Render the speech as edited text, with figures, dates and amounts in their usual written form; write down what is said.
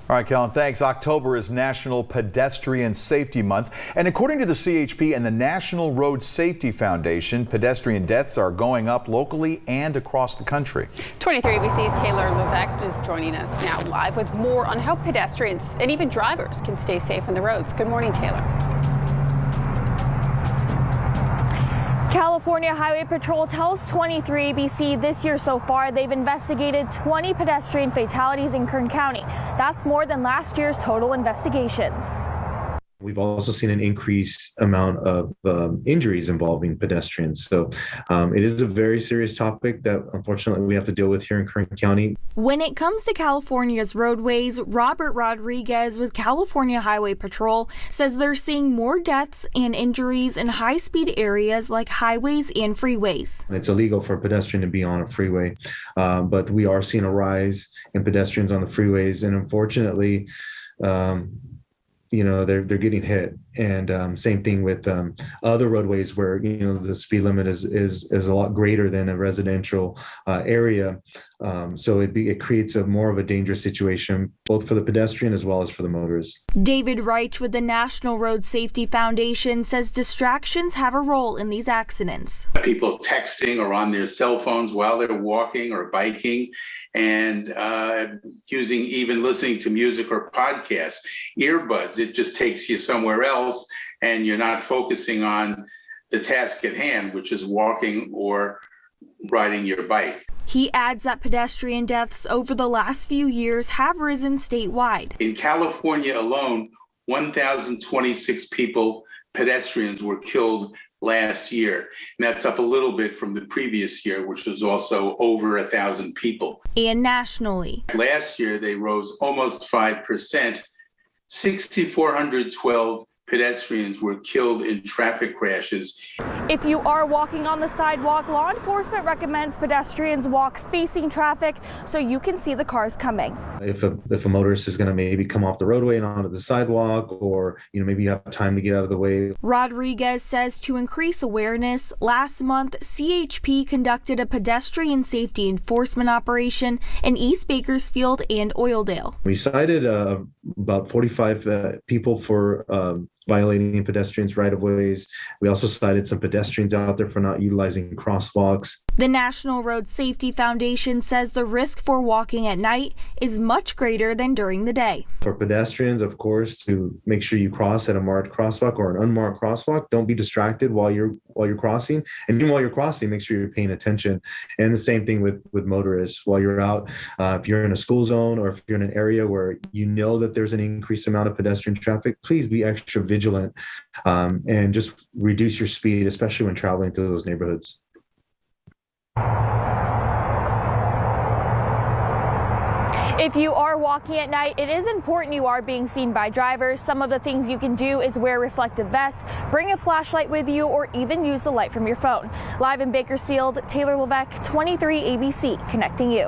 All right, Kellen, thanks. October is National Pedestrian Safety Month, and according to the CHP and the National Road Safety Foundation, pedestrian deaths are going up locally and across the country. 23 ABC's Taylor Levesque is joining us now live with more on how pedestrians and even drivers can stay safe on the roads. Good morning, Taylor. California Highway Patrol tells 23 ABC this year so far they've investigated 20 pedestrian fatalities in Kern County. That's more than last year's total investigations. We've also seen an increased amount of injuries involving pedestrians. So it is a very serious topic that unfortunately we have to deal with here in Kern County. When it comes to California's roadways, Robert Rodriguez with California Highway Patrol says they're seeing more deaths and injuries in high-speed areas like highways and freeways. It's illegal for a pedestrian to be on a freeway, but we are seeing a rise in pedestrians on the freeways, and unfortunately, they're getting hit. And same thing with other roadways where the speed limit is a lot greater than a residential area. So it creates more of a dangerous situation both for the pedestrian as well as for the motorist. David Reich with the National Road Safety Foundation says distractions have a role in these accidents. People texting or on their cell phones while they're walking or biking, and even listening to music or podcasts, earbuds. It just takes you somewhere else, and you're not focusing on the task at hand, which is walking or riding your bike. He adds that pedestrian deaths over the last few years have risen statewide. In California alone, 1,026 pedestrians were killed last year. And that's up a little bit from the previous year, which was also over 1,000 people. And nationally. Last year, they rose almost 5%. 6,412 pedestrians were killed in traffic crashes. If you are walking on the sidewalk, law enforcement recommends pedestrians walk facing traffic so you can see the cars coming. If a motorist is going to maybe come off the roadway and onto the sidewalk, or maybe you have time to get out of the way. Rodriguez says to increase awareness, last month CHP conducted a pedestrian safety enforcement operation in East Bakersfield and Oildale. We cited about 45 people for violating pedestrians' right-of-ways. We also cited some pedestrians out there for not utilizing crosswalks. The National Road Safety Foundation says the risk for walking at night is much greater than during the day. For pedestrians, of course, to make sure you cross at a marked crosswalk or an unmarked crosswalk. Don't be distracted while you're crossing. And even while you're crossing, make sure you're paying attention. And the same thing with motorists. While you're out, if you're in a school zone or if you're in an area where you know that there's an increased amount of pedestrian traffic, please be extra vigilant and just reduce your speed, especially when traveling through those neighborhoods. If you are walking at night, it is important you are being seen by drivers. Some of the things you can do is wear reflective vests, bring a flashlight with you, or even use the light from your phone. Live in Bakersfield, Taylor Levesque, 23 ABC, connecting you.